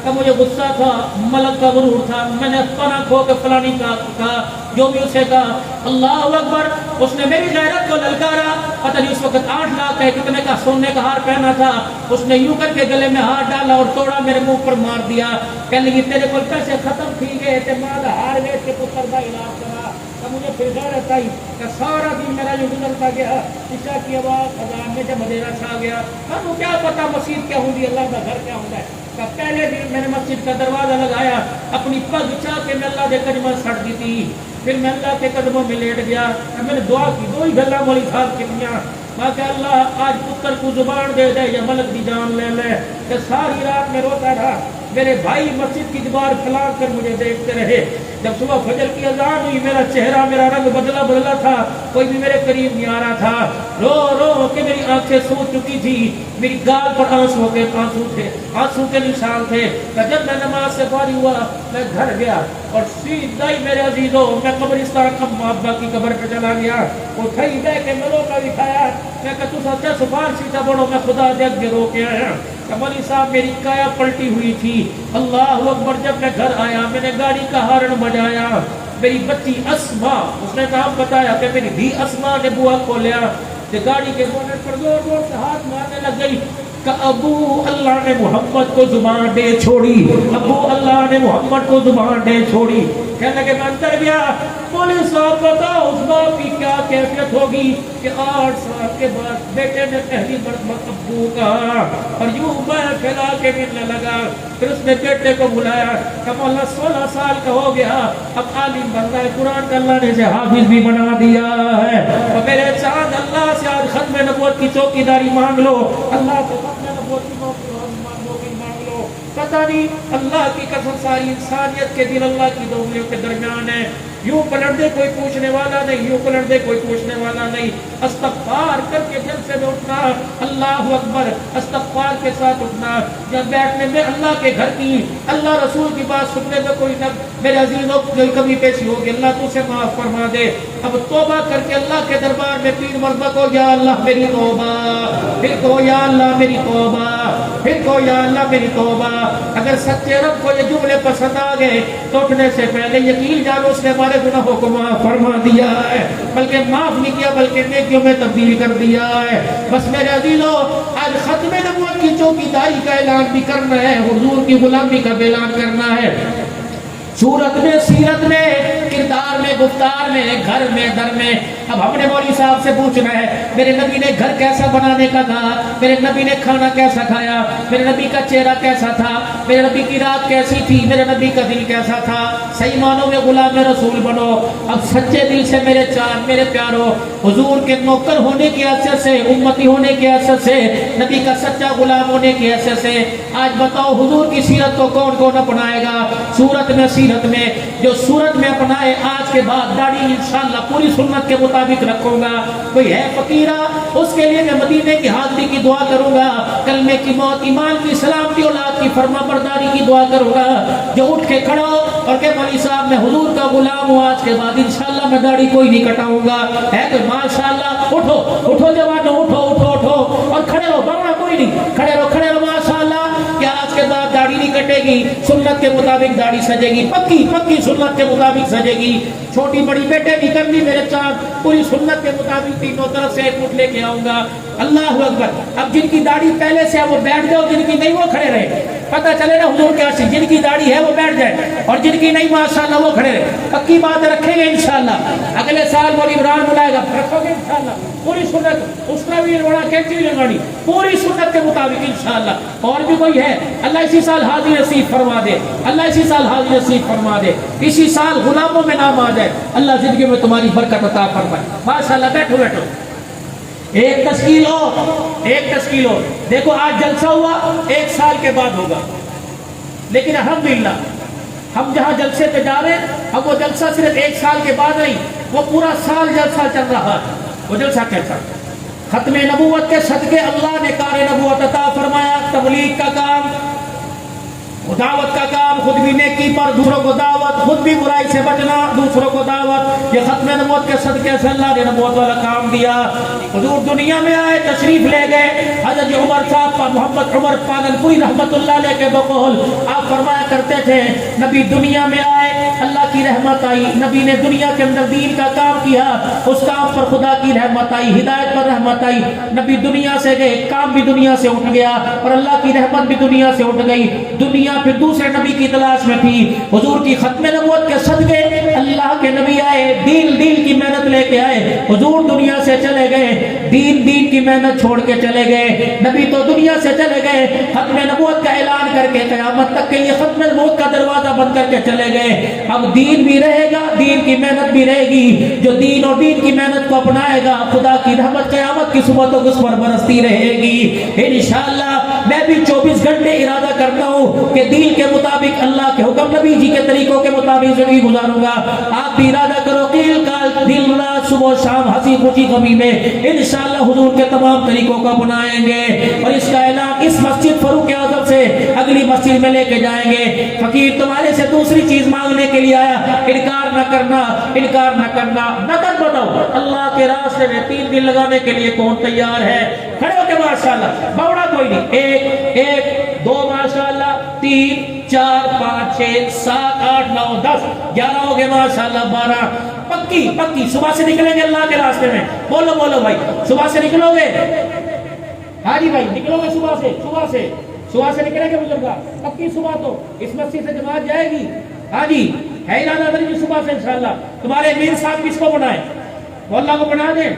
کہ مجھے غصہ تھا، ملک کا غرور تھا، میں نے پناہ کھو کے فلانی کا کہا، جو بھی اسے کہا، اللہ اکبر، اس نے میری غیرت کو للکارا، پتہ نہیں اس وقت 8 لاکھ ہے کتنے کا سونے کا ہار پہنا تھا، اس نے یوں کر کے گلے میں ہار ڈالا اور توڑا میرے منہ پر مار دیا، کہنے لگی تیرے کو پیسے ختم تھی گئے تے ماں دا ہار ویچ کے پتر دا علاج کرا، کہ مجھے پھر غیرت آئی کہ سارا دن میرا یوں گزرتا گیا، عشاء کی آواز اذان میں جب اندھیرا چھا گیا، ہم کیا پتا مسجد کیا ہوگی، اللہ کا گھر کیا ہوتا ہے، کہ پہلے دن میں نے مسجد کا دروازہ لگایا، اپنی پگ چاہ کے میں اللہ کے قدموں سڑ دی تھی، پھر میں اللہ کے قدموں میں لیٹ گیا، میں نے دعا کی، 2 ہی گلاں مولی صاحب کی میاں، میں کہ اللہ آج پتر کو زبان دے دے یا ملک دی جان لے لے، کہ ساری رات میں روتا رہا، میرے بھائی مسجد کی دیوار پھیلا کر مجھے دیکھتے رہے، جب صبح فجر کی اذان ہوئی میرا چہرہ میرا رنگ بدلا تھا، کوئی بھی میرے قریب نہیں آ رہا تھا، رو رو کے میری آنکھیں سوکھ چکی تھی، میری گال پر آنسو کے نشان تھے، جب میں نماز سے فارغ ہوا میں گھر گیا اور سیدھا ہی میرے عزیزوں میں قبرستان کا ابا کی قبر پہ چلا گیا، اٹھائی دے کے ملوں کا دکھایا، میں کہ تو سچا سفارشی تھا بڑھو میں خدا دیکھ کے رو کے آیا، مولوی صاحب میری کایا پلٹی ہوئی تھی، اللہ اکبر، جب میں گھر آیا میں نے گاڑی کا ہارن بجایا، میری بچی اسما، اس نے کہا بتایا کہ میری بھی اسما نے بوا کھولیا، کہ گاڑی کے بونٹ پر زور زور سے ہاتھ مارنے لگ گئی، کہ ابو اللہ نے محمد کو زبان دے چھوڑی، ابو اللہ نے محمد کو زبان دے چھوڑی، کہنے لگے میں اندر گیا، مولوی صاحب بتاؤ اس باپ کی کیا کیفیت ہوگی کہ 8 سال کے بعد بیٹے نے پہلی مرتبہ ابو کہا، اور یوں میں پھیلا کے ملنے لگا۔ پھر اس نے بیٹے کو بلایا کہ مولا 16 سال کا ہو گیا، اب عالم بن رہا ہے، قرآن کا اللہ نے اسے حافظ بھی بنا دیا ہے۔ اور میرے چاند اللہ سے آج ختم نبوت کی چوکیداری مانگ لو، اللہ سے ختم نبوت کی چوکیداری مانگ لو۔ پتہ نہیں اللہ کی قسم ساری انسانیت کے دل اللہ کی دو انگلیوں کے درمیان ہے، یوں پلٹ دے کوئی پوچھنے والا نہیں، یوں پلٹ دے کوئی پوچھنے والا نہیں۔ استغفار کر کے جلسے میں اٹھنا، اللہ اکبر، استغفار کے ساتھ اٹھنا۔ جب بیٹھنے میں اللہ کے گھر کی، اللہ رسول کی بات سننے میں کوئی نہ میرے عزیزوں کوئی کمی پیشی ہوگی، اللہ تو سے معاف فرما دے۔ اب توبہ کر کے اللہ کے دربار میں 3 مرتبہ کو یا اللہ میری توبہ، پھر کو یا اللہ میری توبہ، پھر کو یا اللہ میری توبہ۔ اگر سچے رب کو یہ جملے پسند آ گئے تو اٹھنے سے پہلے یقین جانو اس نے ہمارے گناہوں کو معاف فرما دیا ہے، بلکہ معاف نہیں کیا بلکہ نیکیوں میں تبدیل کر دیا ہے۔ بس میرے عزیزوں آج ختم نبوت کی چوکیداری کا اعلان بھی کرنا ہے، حضور کی غلامی کا بھی اعلان کرنا ہے۔ صورت میں، سیرت میں، کردار میں، گفتار میں، گھر میں، در میں۔ اب ہم نے مولوی صاحب سے پوچھنا ہے میرے نبی نے گھر کیسا بنانے کا کہا، میرے نبی نے کھانا کیسا کھایا، میرے نبی کا چہرہ کیسا تھا، میرے نبی کی رات کیسی تھی، میرے نبی کا دل کیسا تھا۔ صحیح معنوں میں غلام رسول بنو۔ اب سچے دل سے میرے چاند، میرے پیارو، حضور کے نوکر ہونے کی حیثیت سے، امتی ہونے کی حیثیت سے، نبی کا سچا غلام ہونے کی حیثیت سے آج بتاؤ حضور کی سیرت کو کون کون اپنائے گا؟ صورت میں، سیرت میں، جو صورت میں اپنائے آج کے بعد داڑھی انشاءاللہ پوری سنت کے مطابق رکھوں گا۔ کوئی ہے فقیرہ اس کے لیے میں مدینے کی حاضری کی دعا کروں گا، کلمے کی موت، ایمان کی سلامتی، اولاد کی فرما برداری کی دعا کروں گا۔ جو اٹھ کے کھڑا ہو اور کہ مولوی صاحب میں حضور کا غلام ہوں، آج کے بعد انشاءاللہ میں داڑھی کوئی نہیں کٹاؤں گا، ہے تو ماشاءاللہ اٹھو اٹھو جوانو، اٹھو اٹھو اٹھو اور کھڑے ہو، بڑھنا کوئی نہیں، کھڑے رہو ماشاءاللہ کہ آج کے بعد داڑھی نہیں کٹے گی، سنت کے مطابق داڑھی سجے گی، پکی پکی سنت کے مطابق سجے گی۔ چھوٹی بڑی بیٹے نہیں کرنی میرے چاند، پوری سنت کے مطابق تینوں طرف سے ایک فٹ لے کے آؤں گا۔ اللہ اکبر۔ اب جن کی داڑھی پہلے سے ہے وہ بیٹھ جاؤ، جن کی نہیں وہ کھڑے رہے، پتہ چلے نا حضور کے عاشق، جن کی داڑھی ہے وہ بیٹھ جائے اور جن کی نہیں ماشاءاللہ وہ کھڑے رہے۔ پکی بات رکھیں گے انشاءاللہ، اگلے سال مولوی عمران بلائے گا، رکھو گے انشاءاللہ پوری سنت، اس کا بھی بڑا کینچی لگانی پوری سنت کے مطابق انشاءاللہ۔ اور بھی کوئی ہے اللہ اسی سال حاضر نصیب فرما دے، اللہ اسی سال حاضر نصیب فرما دے، اسی سال غلاموں میں نام آ جائے، اللہ زندگی میں تمہاری برکت عطا فرمائے۔ ماشاءاللہ بیٹھو بیٹھو، ایک تشکیل ہو، ایک تشکیل ہو۔ دیکھو آج جلسہ ہوا 1 سال کے بعد ہوگا، لیکن الحمدللہ ہم جہاں جلسے پہ جا رہے ہیں اب وہ جلسہ صرف 1 سال کے بعد نہیں، وہ پورا سال جلسہ چل رہا ہے۔ وہ جلسہ کیسا؟ ختم نبوت کے صدقے اللہ نے کار نبوت عطا فرمایا، تبلیغ کا کام، دعوت کا کام، خود بھی نیکی پر دوسروں کو دعوت، خود بھی برائی سے بچنا دوسروں کو دعوت، یہ ختم نبوت کے صدقے سے اللہ نے نبوت والا کام دیا۔ حضور دنیا میں آئے، تشریف لے گئے، حضرت عمر صاحب محمد عمر پاگل پوری رحمت اللہ علیہ کے بقول آپ فرمایا کرتے تھے نبی دنیا میں آئے اللہ کی رحمت آئی، نبی نے دنیا کے اندر دین کا کام کیا، اس کام پر خدا کی رحمت آئی، ہدایت پر رحمت آئی، نبی دنیا سے گئے، کام بھی دنیا سے اٹھ گیا اور اللہ کی رحمت بھی دنیا سے اٹھ گئی، دنیا پھر دوسرے نبی کی تلاش میں تھی۔ حضور کی ختم نبوت کے صدقے اللہ کے نبی آئے، دین کی محنت لے کے آئے، حضور دنیا سے چلے گئے، دین کی محنت چھوڑ کے چلے گئے، نبی تو دنیا سے چلے گئے، ختم نبوت کا اعلان کر کے قیامت تک کے لیے ختم نبوت کا دروازہ بند کر کے چلے گئے۔ اب دین بھی رہے گا، دین کی محنت بھی رہے گی، جو دین اور دین کی محنت کو اپنائے گا خدا کی رحمت قیامت کی صبح تک اس پر برستی رہے گی انشاءاللہ۔ میں بھی 24 گھنٹے ارادہ کرتا ہوں کہ دین کے مطابق اللہ کے حکم نبی جی کے طریقوں کے مطابق زندگی گزاروں گا۔ آپ بھی ارادہ کرو قیل کال دن رات صبح و شام ہنسی خوشی غمی میں انشاءاللہ حضور کے تمام طریقوں کو اپنائیں گے، اور اس کا اعلان اس مسجد فاروق اعظم سے اگلی مسجد میں لے کے جائیں گے۔ فقیر تمہارے سے دوسری چیز مانگنے کے لیے آیا، انکار نہ کرنا، انکار نہ کرنا، نقد بتاؤ اللہ کے راستے میں 3 دن لگانے کے لیے کون تیار ہے؟ کھڑے ہو کے ماشاءاللہ، بوڑا کوئی نہیں، 1 2 ماشاءاللہ، 3 4 5 6 7 8 9 10 11 ہو گئے ماشاءاللہ، 12 پکی صبح سے نکلیں گے اللہ کے راستے میں، بولو بھائی صبح سے نکلو گے؟ ہاں جی بھائی نکلو گے صبح سے نکلیں گے بزرگا، پکی صبح تو اس مسجد سے جماعت جائے گی، ہاں جی ہے ارادہ ادھر کی صبح سے انشاءاللہ تمہارے امیر صاحب کس کو بنائے وہ اللہ کو بنا دیں.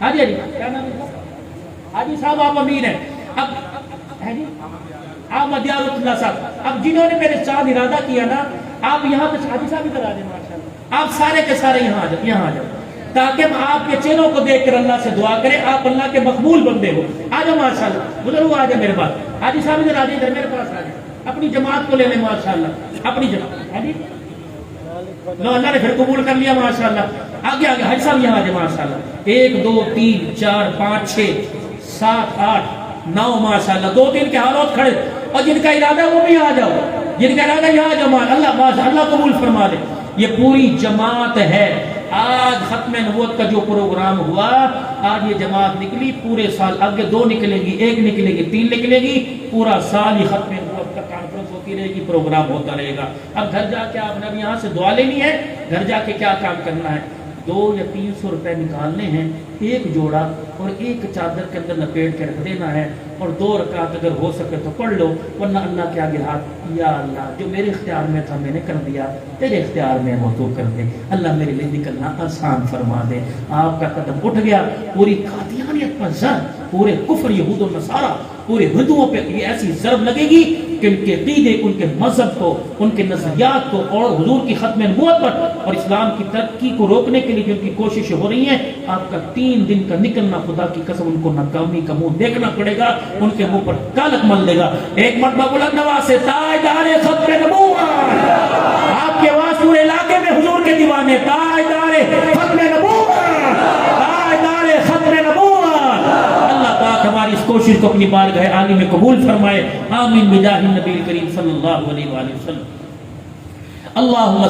حاجی کیا نام ہے حاجی صاحب آپ امیر ہیں. اب ہے جی آپ مدیار اللہ صاحب اب جنہوں نے میرے ساتھ ارادہ کیا نا آپ یہاں پہ حاجی صاحب ادھر آ جائیں ماشاءاللہ آپ سارے کے سارے یہاں آ جاؤ تاکہ ہم آپ کے چہروں کو دیکھ کر اللہ سے دعا کریں. آپ اللہ کے مقبول بندے ہو. آ جاؤ ماشاءاللہ بزرگ آ جائے میرے پاس. حاجی صاحب ادھر آ جائیں ادھر میرے پاس آ جائیں اپنی جماعت کو لے لیں ماشاءاللہ اپنی جماعت. حاجی نو اللہ نے پھر قبول کر لیا ماشاءاللہ. آگے آگے حاجی صاحب یہاں آ جائیں ماشاءاللہ. 1 2 3 4 5 6 7 8 9 ماشاءاللہ. 2 3 کے حالات کھڑے اور جن کا ارادہ وہ بھی آ جاؤ. جن کا ارادہ یہاں جمع اللہ ماشاءاللہ قبول فرما دے. یہ پوری جماعت ہے. آج ختم نبوت کا جو پروگرام ہوا آج یہ جماعت نکلی پورے سال آگے 2 نکلیں گی 1 نکلے گی 3 نکلے گی پورا سال ہی ختم نبوت کا کانفرنس ہوتی رہے گی پروگرام ہوتا رہے گا. اب گھر جا کے آپ نے اب یہاں سے دعا لینی ہے. گھر جا کے کیا کام کرنا ہے 200 یا 300 روپے نکالنے ہیں. 1 جوڑا اور 1 چادر کے اندر لپیٹ کے رکھ دینا ہے اور 2 رکعت اگر ہو سکے تو پڑھ لو ورنہ اللہ کے آگے ہاتھ یا اللہ جو میرے اختیار میں تھا میں نے کر دیا تیرے اختیار میں وہ تو کر دے. اللہ میرے لیے نکلنا آسان فرما دے. آپ کا قدم اٹھ گیا پوری قادیانیت پر ضرب پورے کفر یہود و نصارہ پورے ہندوؤں پہ یہ ایسی ضرب لگے گی کہ ان کے عقیدے ان کے مذہب کو ان کے نظریات کو اور حضور کی ختم نبوت پر اور اسلام کی ترقی کو روکنے کے لیے جو ان کی کوششیں ہو رہی ہیں آپ کا 3 دن کا نکلنا خدا کی قسم ان کو ناکامی کا منہ دیکھنا پڑے گا. ان کے منہ پر کالک مل دے گا. ایک مرتبہ بلند آواز سے تاجدار ختم نبوت. آپ کی آواز پورے علاقے میں حضور کے دیوانے تاجدار ختم نبوت تاجدار ختم نبوت. اللہ پاک ہماری اس کوشش کو اپنی بارگاہ عالی میں قبول فرمائے. آمین بجاہ النبی کریم صلی اللہ علیہ وآلہ وسلم. اللہم